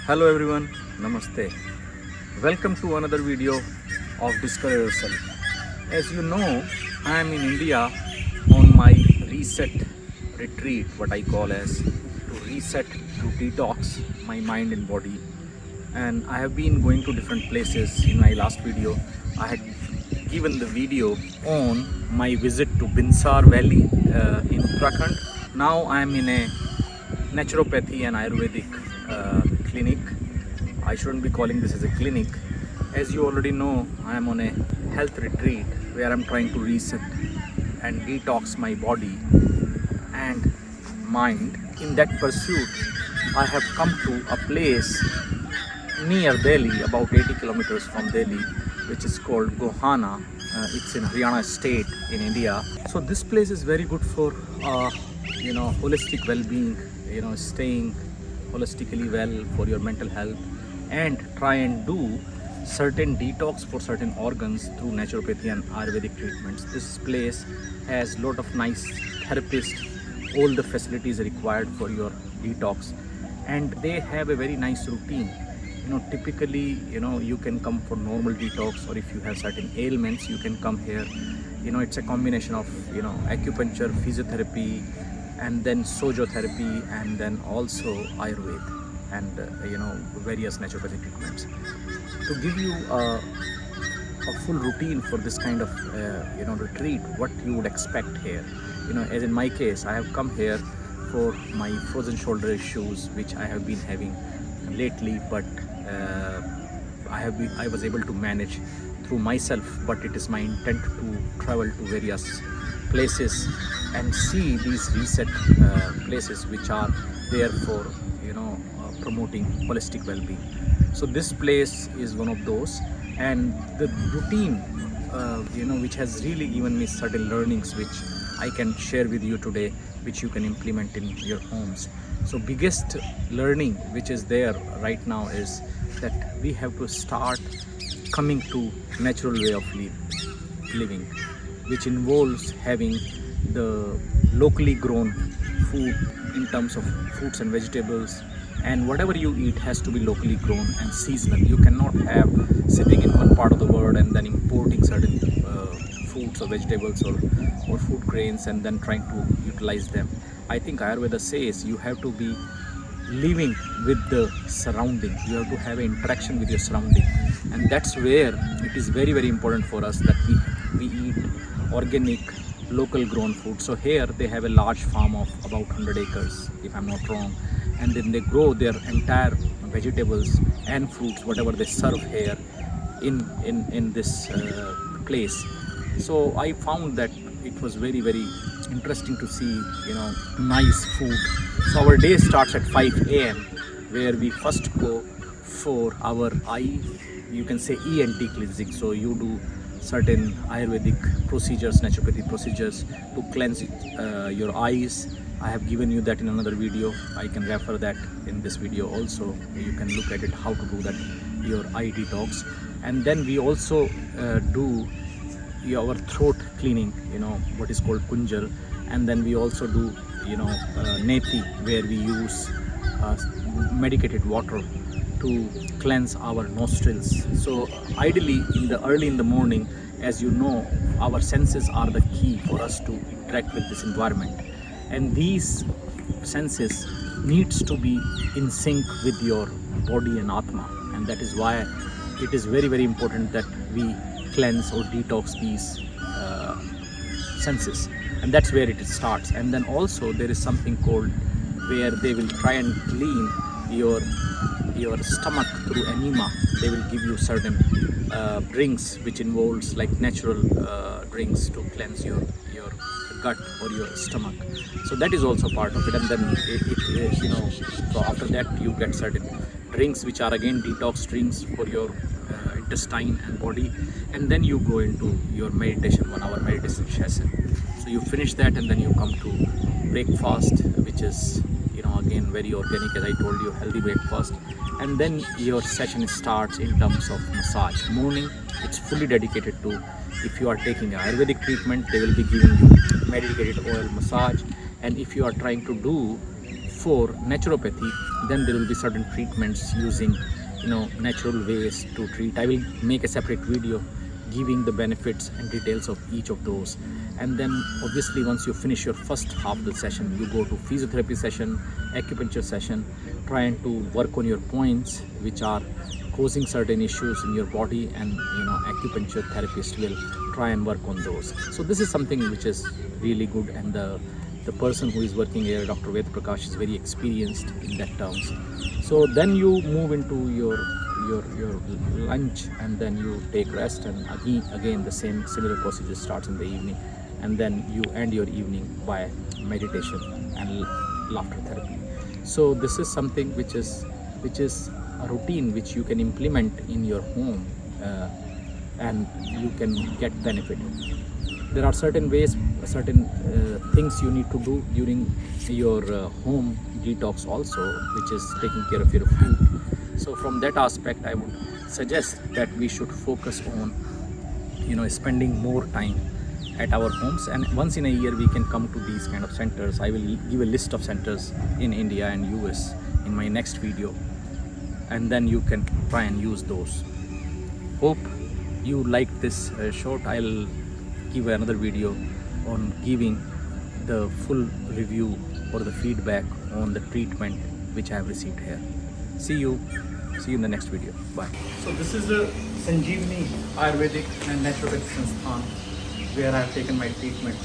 Hello everyone, Namaste. Welcome to another video of Discover Yourself. As you know, I am in India on my reset retreat, what I call as to reset, to detox my mind and body. And I have been going to different places. In my last video, I had given the video on my visit to Binsar Valley in Uttarakhand. Now I am in a naturopathy and Ayurvedic clinic. I shouldn't be calling this as a clinic. As you already know, I am on a health retreat where I'm trying to reset and detox my body and mind. In that pursuit, I have come to a place near Delhi, about 80 kilometers from Delhi, which is called Gohana. It's in Haryana state in India. So this place is very good for holistic well-being, staying holistically well for your mental health, and try and do certain detox for certain organs through naturopathy and Ayurvedic treatments. This place has lot of nice therapists, all the facilities required for your detox, and they have a very nice routine. Typically, you can come for normal detox, or if you have certain ailments, you can come here. It's a combination of acupuncture, physiotherapy, and then sojo therapy, and then also Ayurveda and various naturopathic treatments. To give you a full routine for this kind of retreat, what you would expect here, as in my case, I have come here for my frozen shoulder issues, which I have been having lately, but I was able to manage through myself. But it is my intent to travel to various places and see these reset places which are there for promoting holistic well-being. So this place is one of those, and the routine which has really given me certain learnings which I can share with you today, which you can implement in your homes. So biggest learning which is there right now is that we have to start coming to natural way of living, which involves having the locally grown food in terms of fruits and vegetables, and whatever you eat has to be locally grown and seasonal. You cannot have sitting in one part of the world and then importing certain fruits or vegetables or food grains and then trying to utilize them. I think Ayurveda says you have to be living with the surrounding. You have to have an interaction with your surrounding, and that's where it is very, very important for us that we eat organic, local grown food. So here they have a large farm of about 100 acres, if I'm not wrong, and then they grow their entire vegetables and fruits, whatever they serve here in this place. So I found that it was very, very interesting to see nice food. So our day starts at 5 a.m. where we first go for our you can say ENT cleansing. So you do certain Ayurvedic procedures, naturopathy procedures to cleanse your eyes. I have given you that in another video. I can refer that in this video also. You can look at it, how to do that, your eye detox. And then we also do our throat cleaning, what is called kunjal. And then we also do neti, where we use medicated water to cleanse our nostrils. So ideally early in the morning, as you know, our senses are the key for us to interact with this environment, and these senses needs to be in sync with your body and atma, and that is why it is very, very important that we cleanse or detox these senses, and that's where it starts. And then also there is something called where they will try and clean your stomach through enema. They will give you certain drinks which involves like natural drinks to cleanse your gut or your stomach. So that is also part of it. And then so after that you get certain drinks which are again detox drinks for your intestine and body, and then you go into your meditation, 1 hour meditation session. So you finish that, and then you come to breakfast, which is again very organic, as I told you, healthy breakfast. And then your session starts in terms of massage. Morning, it's fully dedicated to, if you are taking Ayurvedic treatment, they will be giving you medicated oil massage, and if you are trying to do before naturopathy, then there will be certain treatments using natural ways to treat. I will make a separate video giving the benefits and details of each of those. And then obviously once you finish your first half of the session, you go to physiotherapy session, acupuncture session, trying to work on your points which are causing certain issues in your body, and acupuncture therapist will try and work on those. So this is something which is really good, and the person who is working here, Dr. Ved Prakash, is very experienced in that terms. So then you move into your lunch, and then you take rest, and again the similar procedure starts in the evening, and then you end your evening by meditation and laughter therapy. So this is something which is a routine which you can implement in your home, and you can get benefit. There are certain ways, certain things you need to do during your home detox also, which is taking care of your food. So from that aspect, I would suggest that we should focus on spending more time at our homes, and once in a year we can come to these kind of centers. I will give a list of centers in India and US in my next video, and then you can try and use those. Hope you like this short. I'll give another video on giving the full review or the feedback on the treatment which I have received here. See you in the next video. Bye. So this is the Sanjeevani Ayurvedic and Naturopathic Sansthan where I have taken my treatment.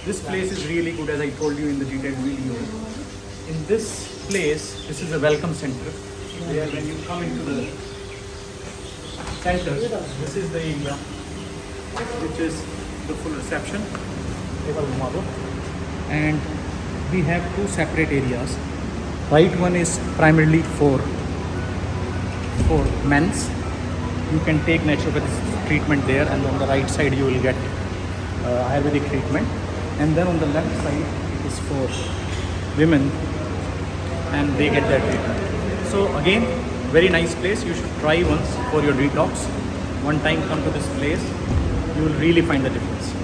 This place is really good, as I told you in the detailed video. In this place, this is a welcome center where when you come into the center, this is the area which is the full reception, and we have two separate areas. Right one is primarily for men's. You can take naturopathic treatment there, and on the right side you will get Ayurvedic treatment, and then on the left side it is for women, and they get their treatment. So again, very nice place. You should try once for your detox. One time come to this place, you will really find the difference.